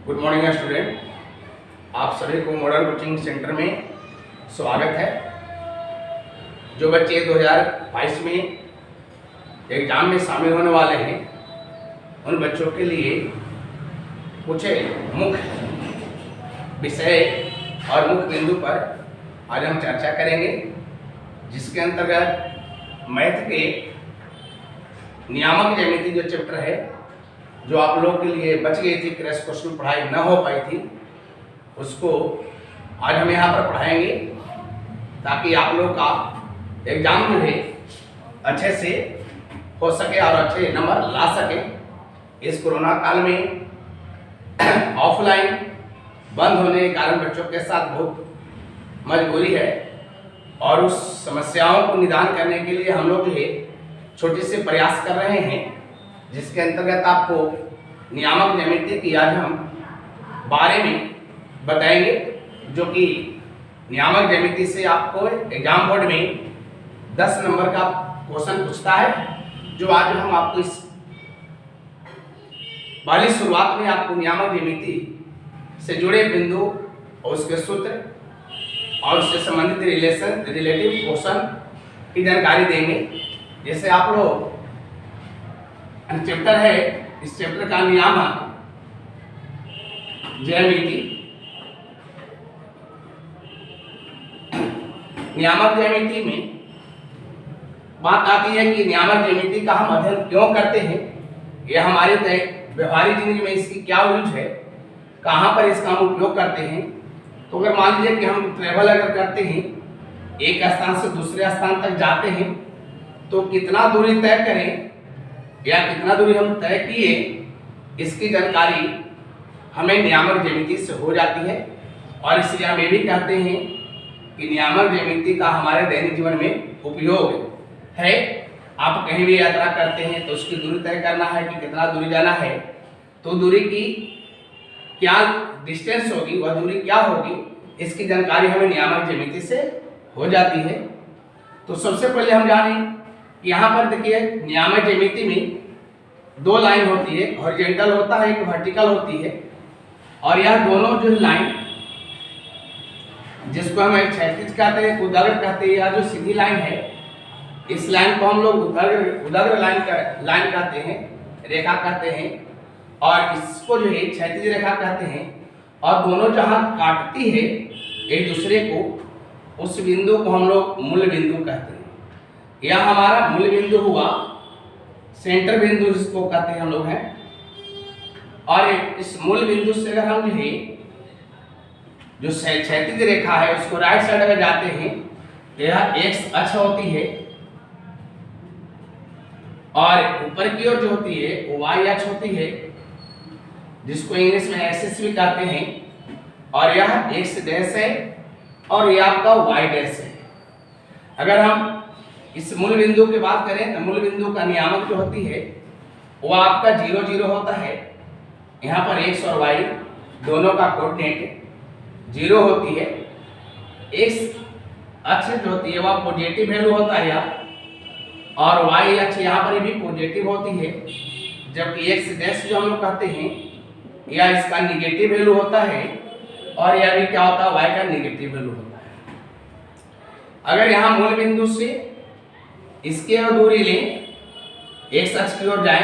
Good morning student, आप सभी को मॉडल कोचिंग सेंटर में स्वागत है। जो बच्चे 2022 में एग्जाम में शामिल होने वाले हैं उन बच्चों के लिए कुछ मुख्य विषय और मुख्य बिंदु पर आज हम चर्चा करेंगे, जिसके अंतर्गत मैथ के नियामक ज्यामिति जो चैप्टर है, जो आप लोग के लिए बच गई थी, क्रैश क्वेश्चन पढ़ाई न हो पाई थी, उसको आज हम यहाँ पर पढ़ाएंगे ताकि आप लोग का एग्जाम जो है अच्छे से हो सके और अच्छे नंबर ला सके। इस कोरोना काल में ऑफलाइन बंद होने के कारण बच्चों के साथ बहुत मजबूरी है और उस समस्याओं को निदान करने के लिए हम लोग जो है छोटे से प्रयास कर रहे हैं, जिसके अंतर्गत आपको नियामक ज्यामिति की आज हम बारे में बताएंगे, जो कि नियामक ज्यामिति से आपको एग्जाम बोर्ड में 10 नंबर का क्वेश्चन पूछता है। जो आज हम आपको इस वाली शुरुआत में आपको नियामक ज्यामिति से जुड़े बिंदु और उसके सूत्र और उससे संबंधित रिलेटिव क्वेश्चन की जानकारी देंगे। जैसे आप लोग चैप्टर है, इस चैप्टर का नियामक ज्यामिति, नियामक ज्यामिति में बात आती है कि नियामक ज्यामिति का हम अध्ययन क्यों करते हैं, यह हमारे व्यवहारिक जिंदगी में इसकी क्या यूज है, कहाँ पर इसका हम उपयोग करते हैं। तो अगर मान लीजिए कि हम ट्रेवल अगर करते हैं, एक स्थान से दूसरे स्थान तक जाते हैं, तो कितना दूरी तय करें या कितना दूरी हम तय किए, इसकी जानकारी हमें नियामक ज्यामिति से हो जाती है। और इसलिए हम ये भी कहते हैं कि नियामक ज्यामिति का हमारे दैनिक जीवन में उपयोग है। आप कहीं भी यात्रा करते हैं तो उसकी दूरी तय करना है कि कितना दूरी जाना है, तो दूरी की क्या डिस्टेंस होगी, वह दूरी क्या होगी, इसकी जानकारी हमें नियामक ज्यामिति से हो जाती है। तो सबसे पहले हम जानें, यहाँ पर देखिए नियामक ज्यामिति में 2 लाइन होती है, हॉरिजॉन्टल होता है, एक वर्टिकल होती है। और यह दोनों जो लाइन, जिसको हम एक क्षैतिज कहते हैं, उदग्र कहते हैं, या जो सीधी लाइन है, इस लाइन को हम लोग उदग्र लाइन कहते हैं, रेखा कहते हैं। और इसको जो है क्षैतिज रेखा कहते हैं। और दोनों जहां काटती है एक दूसरे को, उस बिंदु को हम लोग मूल बिंदु कहते हैं। यह हमारा मूल बिंदु हुआ, सेंटर बिंदु जिसको कहते हैं हम लोग हैं। और इस मूल बिंदु से अगर हम जो है जो क्षैतिज रेखा है उसको राइट साइड अगर जाते हैं, तो यह एक्स अक्ष होती है, और ऊपर की ओर जो होती है वो वाई अक्ष होती है, जिसको इंग्लिश में एक्सिस भी कहते हैं। और यह एक्स डैश है और यह आपका वाई डैश है। अगर हम इस मूल बिंदु की बात करें तो मूल बिंदु का नियामक जो होती है वो आपका 0 0 होता है। यहाँ पर एक्स और वाई दोनों का कोऑर्डिनेट 0 होती है। एक्स अक्ष जो होती है वह पॉजिटिव वैल्यू होता है और वाई अक्ष यहाँ पर भी पॉजिटिव होती है, जबकि एक्स डैश जो हम लोग कहते हैं या इसका निगेटिव वैल्यू होता है, और यह भी क्या होता है, वाई का निगेटिव वैल्यू होता है। अगर यहाँ मूल बिंदु से इसके और दूरी लें, एक्स अक्ष की ओर जाए,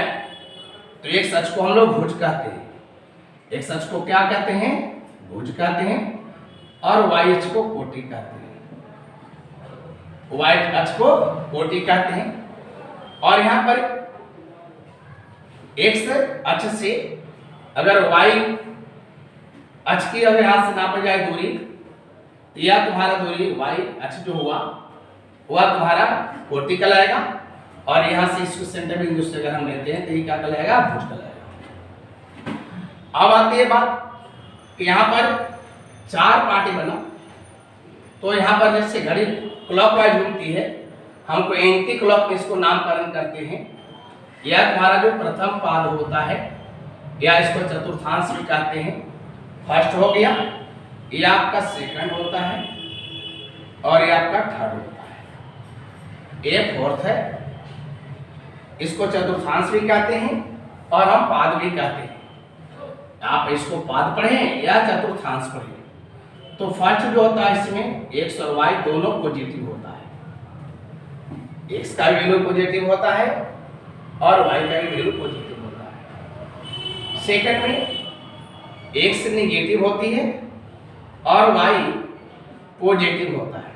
तो एक्स अक्ष को हम लोग भुज कहते हैं। एक्स अक्ष को क्या कहते हैं, भुज कहते हैं। और वाई अक्ष को कोटि कहते हैं, वाई अक्ष को कोटि कहते हैं। और यहाँ पर एक्स अक्ष से अगर वाई अक्ष की अगर यहाँ से नापा जाए दूरी, तो यह तुम्हारा दूरी वाई अक्ष जो हुआ वह तुम्हारा कोटि कहलाएगा। और यहाँ से इसको सेंटर बिंदु से अगर हम लेते हैं तो ये क्या कहलाएगा, भुज कहलाएगा। अब आती है बात कि यहाँ पर 4 पार्टी बना, तो यहाँ पर जैसे घड़ी क्लॉकवाइज घूमती है, हमको एंटी क्लॉक इसको नामकरण करते हैं। यह तुम्हारा जो प्रथम पाद होता है, या इसको चतुर्थांश भी कहते हैं। फर्स्ट हो गया, यह आपका सेकंड होता है, और यह आपका थर्ड होता है। ये फोर्थ है, इसको चतुर्थांश भी कहते हैं और हम पाद भी कहते हैं। आप इसको पाद पढ़ें या चतुर्थांश पढ़ें, तो फर्स्ट जो होता है इसमें x और y दोनों पॉजिटिव होता है। x का वैल्यू पॉजिटिव होता है और y का भी वैल्यू पॉजिटिव होता है। सेकंड में x नेगेटिव होती है और y पॉजिटिव होता है।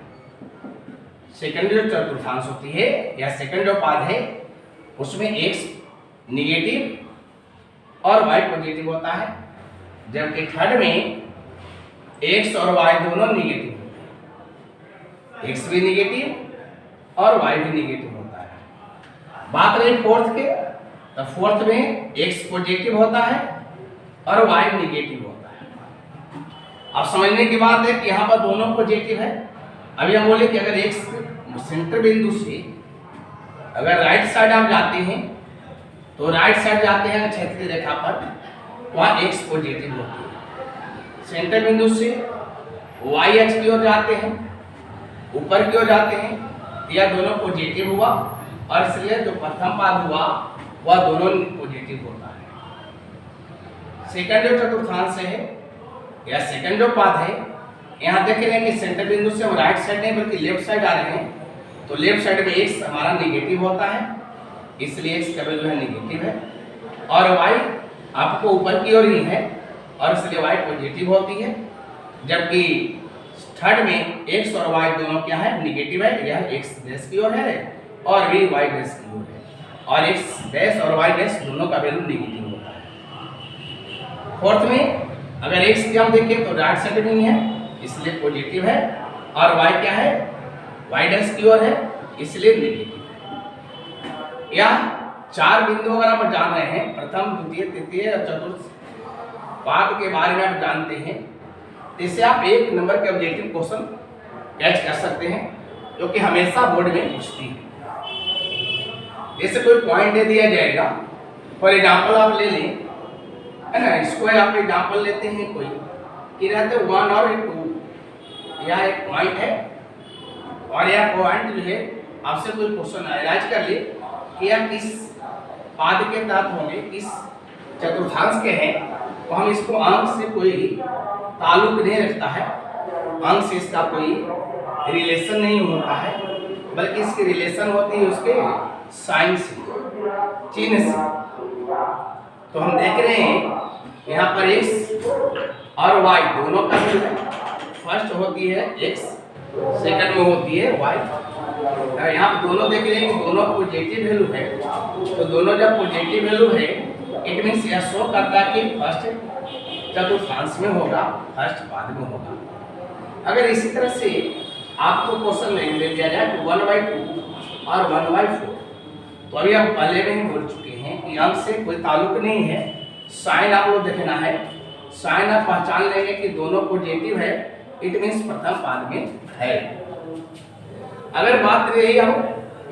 सेकंड जो चतुर्थांश होती है या सेकंड जो पाद है उसमें x नेगेटिव और y पॉजिटिव होता है, जबकि थर्ड में x और y दोनों नेगेटिव होते हैं। x भी नेगेटिव और y भी नेगेटिव होता है। बात रही फोर्थ के, तो फोर्थ में x पॉजिटिव होता है और y नेगेटिव होता है। अब समझने की बात है कि यहाँ पर दोनों पॉजिटिव है। अभी हम बोले कि अगर x सेंटर बिंदु से अगर राइट साइड आप जाते हैं तो राइट साइड जाते हैं क्षैतिज रेखा पर, वहाँ x पॉजिटिव होती है। सेंटर बिंदु से y अक्ष की ओर जाते हैं, ऊपर की ओर जाते हैं, यह दोनों पॉजिटिव हुआ और इसलिए जो प्रथम पाद हुआ वह दोनों पॉजिटिव होता है। सेकंड जो चतुर्थांश है या सेकंड जो पाद है, यहाँ देख रहे हैं कि सेंटर बिंदु से हम राइट साइड नहीं बल्कि लेफ्ट साइड आ रहे हैं, तो लेफ्ट साइड में x हमारा नेगेटिव होता है, इसलिए x का वैल्यू है नेगेटिव है, और y आपको ऊपर की ओर ही है और इसलिए y पॉजिटिव होती है। जबकि थर्ड में x और y दोनों क्या है, नेगेटिव है। यह x डैश की ओर है और भी y डैश की ओर है, और x डैश और y डैश दोनों का वैल्यू नेगेटिव होता है। फोर्थ में अगर x की हम देखें तो राइट साइड में ही है इसलिए पॉजिटिव है, और y क्या है, y डैश की ओर है इसलिए नेगेटिव है। या चार बिंदु अगर आप जान रहे हैं, प्रथम द्वितीय तृतीय और चतुर्थ पाद के बारे में आप जानते हैं, इससे आप एक नंबर के ऑब्जेक्टिव क्वेश्चन कैच कर सकते हैं, जो कि हमेशा बोर्ड में पूछती है। जैसे कोई पॉइंट दे दिया जाएगा, फॉर एग्जाम्पल आप ले लें, है ना, इसको आप एग्जाम्पल लेते हैं कोई कि रहते 1 और 2, यह एक पॉइंट है और यह पॉइंट जो है आपसे कोई क्वेश्चन एनालाइज कर ले कि यह किस पाद के तहत होंगे, किस चतुर्थांश के हैं, तो हम इसको अंक से कोई ताल्लुक नहीं रखता है, अंक से इसका कोई रिलेशन नहीं होता है, बल्कि इसकी रिलेशन होती है उसके साइन से, चिन्ह से। तो हम देख रहे हैं यहाँ पर x और y दोनों का वैल्यू है। फर्स्ट होती है x, सेकंड में होती है y। यहाँ पर दोनों देख रहे हैं कि दोनों पॉजिटिव वैल्यू है, तो दोनों जब पॉजिटिव वैल्यू है इट मींस यह शो करता है कि फर्स्ट चतुर्थांश में होगा, फर्स्ट पाद में होगा। अगर इसी तरह से आपको क्वेश्चन में दे दिया जाए तो 1/2 और 1/4, तो अभी हम पहले में ही बोल चुके हैं कि अंक से कोई ताल्लुक नहीं है, साइन आप लोग देखना है, साइन आप पहचान लेंगे कि दोनों पॉजिटिव है, इट मींस प्रथम पाद में है। अगर बात रही हम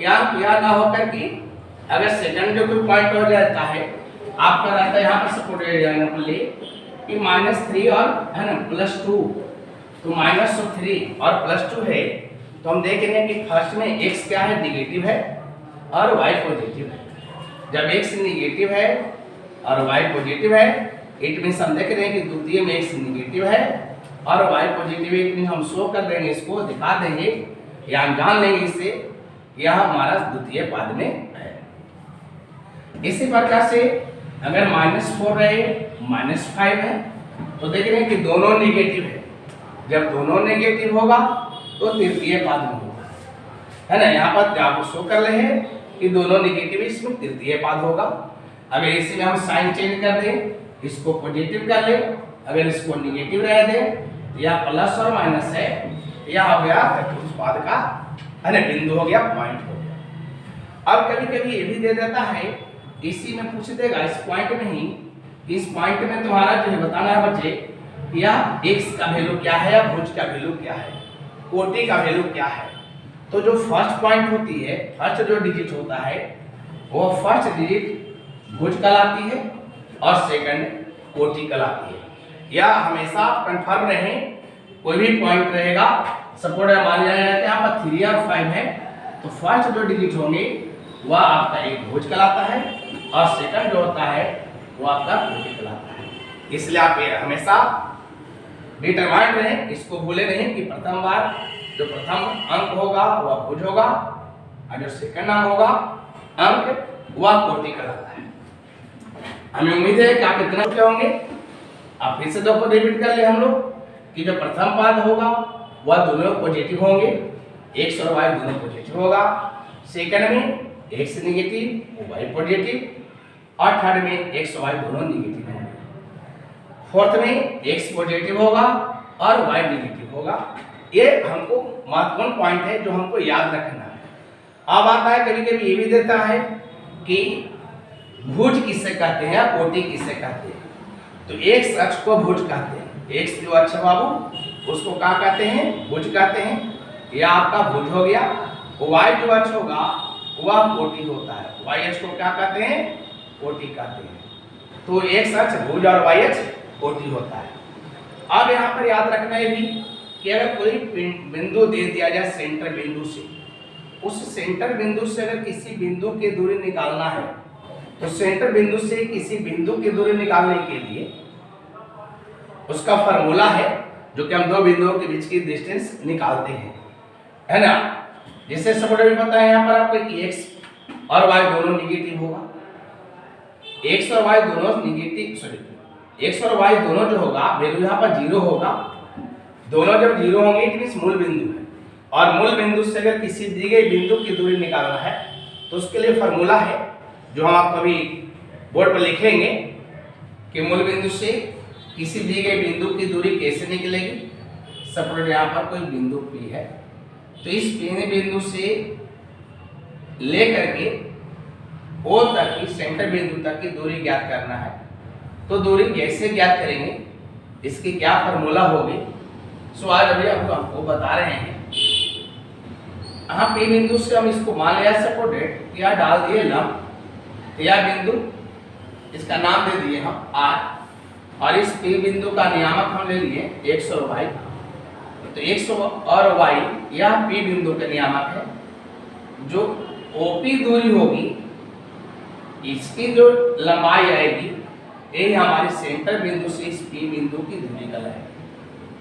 या ना होकर कि अगर सेकंड जो कोई पॉइंट हो जाता है, आपका रहता है यहाँ पर सपोर्ट एग्जाम्पल ले कि -3 और है ना +2, तो -3 और +2 है, तो हम देख रहे हैं कि फर्स्ट में x क्या है, नेगेटिव है और y पॉजिटिव है। जब x नेगेटिव है और y पॉजिटिव है, इट मींस हम देख रहे हैं कि द्वितीय में x नेगेटिव है और y पॉजिटिव है, इट मींस हम शो कर देंगे, इसको दिखा देंगे या हम जान लेंगे इससे यह हमारा द्वितीय पाद में है। इसी प्रकार से अगर -4 रहे, -5 है, तो देख रहे हैं कि दोनों नेगेटिव है। जब दोनों नेगेटिव होगा तो तृतीय पाद में होगा, है ना। यहाँ पर आपको शो कर रहे हैं कि दोनों नेगेटिव, इसमें तृतीय पाद होगा। अगर इसी में हम साइन चेंज कर दें, इसको पॉजिटिव कर ले, अगर इसको नेगेटिव रह दें, या प्लस और माइनस है, यह हो गया चतुर्थ पाद का, है ना, बिंदु हो गया, पॉइंट हो गया। अब कभी कभी ये भी दे देता है, इसी में पूछ देगा इस पॉइंट में ही, इस पॉइंट में तुम्हारा जो है बताना है बच्चे, यह x का वैल्यू क्या है या भुज का वैल्यू क्या है, कोटि का वैल्यू क्या है। तो जो फर्स्ट पॉइंट होती है, फर्स्ट जो डिजिट होता है, वो फर्स्ट डिजिट भुज कहलाती है और सेकंड कोटि कहलाती है। या हमेशा कंफर्म रहे, कोई भी पॉइंट रहेगा, सपोर्ट मान लिया जाए यहाँ पर 3 और 5 है, तो फर्स्ट जो डिजिट होंगे वह आपका एक भुज कहलाता है और सेकंड जो होता है वो आपका कोटि कहलाता है। इसलिए आप ये हमेशा डिटरमाइंड रहें, इसको भूले नहीं कि प्रथम बार जो प्रथम अंक होगा वह भुज होगा और जो सेकंड अंक होगा अंक वह कोटि कहलाता है। हमें उम्मीद है कि आप इतना क्या होंगे। आप फिर से दो को रिपीट कर ले हम लोग कि जो प्रथम पद होगा वह दोनों पॉजिटिव होंगे, एक्स और वाई दोनों पॉजिटिव होगा। सेकंड में एक्स नेगेटिव वाई पॉजिटिव और थर्ड में एक्स वाई दोनों नेगेटिव होंगे। फोर्थ में एक्स पॉजिटिव होगा और वाई नेगेटिव होगा। ये हमको महत्वपूर्ण पॉइंट है जो हमको याद रखना है। अब आता है कभी कभी ये भी देता है कि भुज किससे कहते हैं या कोटि किससे कहते हैं। तो एक्स अक्ष को भुज कहते हैं। एक्स जो अक्ष बाबू उसको क्या कहते हैं, भुज कहते हैं। यह आपका भुज हो गया। वाई जो अक्ष होगा वह कोटि होता है। वाई अक्ष को क्या कहते हैं, कोटि कहते हैं। तो एक्स अक्ष भुज और वाई अक्ष कोटि होता है। अब यहाँ पर याद रखना है भी कि अगर कोई बिंदु दे दिया जाए सेंटर बिंदु से, उस सेंटर बिंदु से अगर किसी बिंदु की दूरी निकालना है तो सेंटर बिंदु से किसी बिंदु की दूरी निकालने के लिए उसका फॉर्मूला है जो कि हम दो बिंदुओं के बीच की डिस्टेंस निकालते हैं, है ना। जैसे सपोर्ट भी पता है यहाँ पर आपको कि एक्स और वाई दोनों निगेटिव होगा। एक्स और वाई दोनों निगेटिव, सॉरी एक्स और वाई दोनों जो होगा वैल्यू यहाँ पर जीरो होगा। दोनों जब जीरो होंगे इट मींस मूल बिंदु है, और मूल बिंदु से अगर किसी दी गई बिंदु की दूरी निकालना है तो उसके लिए फॉर्मूला है जो हम आपको अभी बोर्ड पर लिखेंगे कि मूल बिंदु से किसी दी गई बिंदु की दूरी कैसे निकलेगी। सपोज यहाँ पर कोई बिंदु P है, तो इस P बिंदु से लेकर के O तक की सेंटर बिंदु तक की दूरी ज्ञात करना है। तो दूरी कैसे ज्ञात करेंगे, इसकी क्या फॉर्मूला होगी, सो आज अभी आपको बता रहे हैं। यहाँ P बिंदु से हम इसको मान लिया सपोर्टेड, या डाल दिए लंब, यह बिंदु इसका नाम दे दिए हम R, और इस P बिंदु का नियामक हम ले लिए x और y। तो x और y यह P बिंदु का नियामक है। जो OP दूरी होगी इसकी जो लंबाई आएगी यही हमारे सेंटर बिंदु से इस P बिंदु की दूरी का है।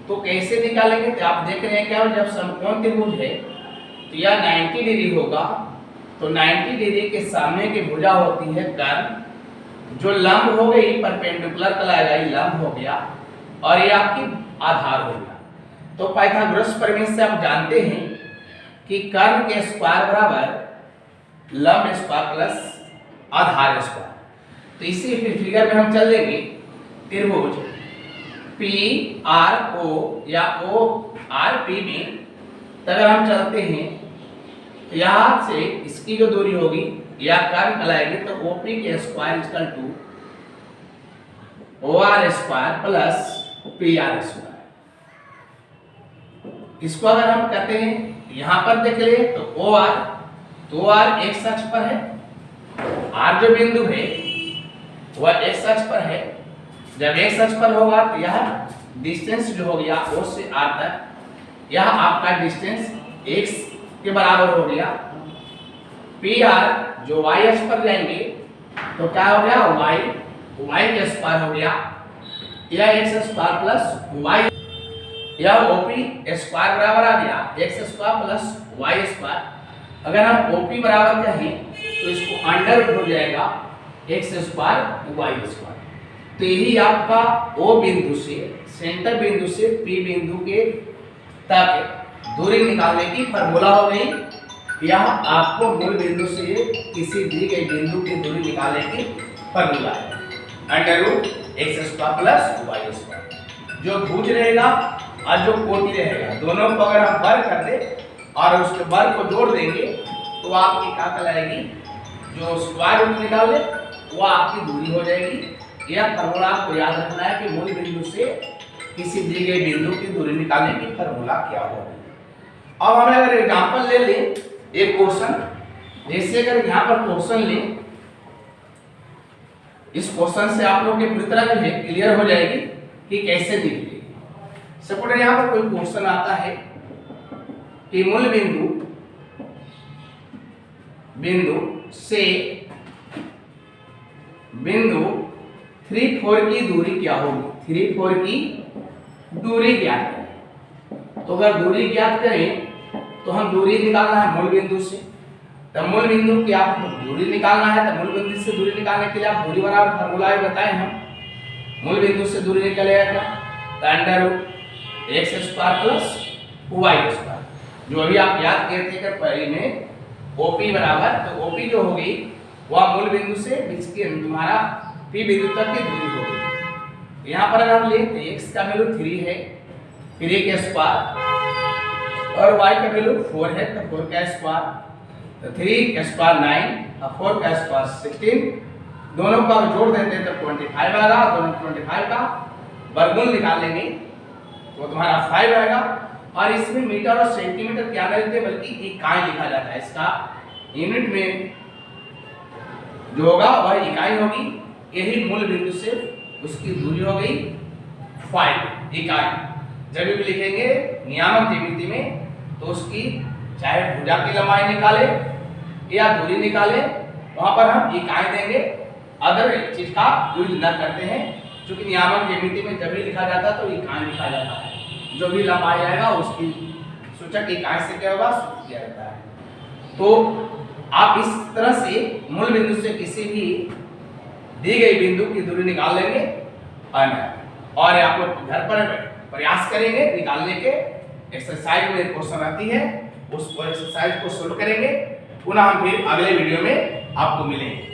तो कैसे निकालेंगे, तो आप देख रहे हैं क्या, जब समकोण त्रिभुज है तो यह 90 डिग्री होगा। तो 90 डिग्री के सामने की भुजा होती है कर्ण, जो लंब हो गई परपेंडिकुलर कहलाएगा, ये लंब हो गया, और ये आपकी आधार हो गया। तो पाइथागोरस प्रमेय से आप जानते हैं कि कर्ण के स्क्वायर बराबर लंब स्क्वायर प्लस आधार स्क्वायर। तो इसी फिगर में हम चल देंगे त्रिभुज पी आर ओ या ओ आर पी में। तो अगर हम चलते हैं तो यहाँ से इसकी जो दूरी होगी या कर्ण कहलाएगी, तो OP के square equal to OR square plus PR square. इसको अगर हम कहते हैं यहाँ पर देख ले तो OR, तो OR x अक्ष पर है, R जो बिंदु है वह x अक्ष पर है। जब x अक्ष पर होगा तो यह डिस्टेंस जो हो गया O से R तक, यह आपका डिस्टेंस x के बराबर हो गया। PR जो y अक्ष पर जाएंगे तो क्या हो गया, y के स्क्वायर हो गया, यह x स्क्वायर प्लस y, यह OP स्क्वायर बराबर आ गया x square plus y square. अगर हम OP बराबर कहें तो इसको अंडर रूट हो जाएगा x स्क्वायर y स्क्वायर। तो यही आपका O बिंदु से सेंटर बिंदु से P बिंदु के तक दूरी निकालने की फॉर्मूला हो गई। यह आपको मूल बिंदु से किसी दी गई बिंदु की दूरी निकालने की फॉर्मूला है, under root x square plus y square. जो भुज रहेगा और जो कोटि रहेगा दोनों को अगर हम वर्ग कर दे और उसके वर्ग को जोड़ देंगे तो आपकी क्या कहलाएगी, जो स्क्वायर रूट निकाल ले वो आपकी दूरी हो जाएगी। यह फॉर्मूला आपको याद रखना है कि मूल बिंदु से किसी दी गई बिंदु की दूरी निकालने की फॉर्मूला क्या होगी। अब हमें अगर एग्जांपल ले लें एक क्वेश्चन, जैसे अगर यहाँ पर क्वेश्चन लें, इस क्वेश्चन से आप लोग की पूरी तरह जो है क्लियर हो जाएगी कि कैसे निकलेगी। सपोज यहाँ पर कोई क्वेश्चन आता है कि मूल बिंदु से बिंदु 3 4 की दूरी क्या होगी, 3 4 की दूरी ज्ञात करें। तो अगर दूरी ज्ञात करें तो हम दूरी निकालना है मूल बिंदु से, तो मूल बिंदु की आपको दूरी निकालना है, तो मूल बिंदु से दूरी निकालने के लिए आप दूरी वाला फार्मूला बताए हम। मूल बिंदु से दूरी निकलेगा क्या, तो under X square plus Y square, जो अभी आप याद किए थे कि पहले में ओपी बराबर, तो ओपी जो होगी वह मूल बिंदु से बीच की तुम्हारा पी बिंदु तक की दूरी होगी। यहाँ पर अगर हम लें तो x का वैल्यू 3 है, 3 के स्क्वायर, और y का वैल्यू 4 है, तो 4 का स्क्वायर, तो 3 का स्क्वायर 9 और 4 का स्क्वायर 16, दोनों का जोड़ देते हैं तो 25 आएगा। दोनों 25 का वर्गमूल निकाल लेंगे तो तुम्हारा 5 आएगा। और इसमें मीटर और सेंटीमीटर क्या नहीं देते बल्कि इकाई लिखा जाता है, इसका यूनिट में जो होगा वह इकाई होगी। यही मूल बिंदु से उसकी दूरी हो गई 5 इकाई। जब भी लिखेंगे नियामक ज्यामिति में तो उसकी चाहे भुजा की लंबाई निकाले या दूरी निकाले, वहां पर हम इकाई देंगे, अदर चीज का यूज न करते हैं, क्योंकि नियामक ज्यामिति में जब भी लिखा जाता है तो इकाई लिखा जाता है। जो भी लंबाई आएगा उसकी सूचक इकाई से क्या होगा सूचित किया जाता है। तो आप इस तरह से मूल बिंदु से किसी भी दी गई बिंदु की दूरी निकाल लेंगे और आप लोग घर पर प्रयास करेंगे निकालने के। एक्सरसाइज में क्वेश्चन रहती है, उस एक्सरसाइज को सोल्व करेंगे। पुनः हम फिर अगले वीडियो में आपको मिलेंगे।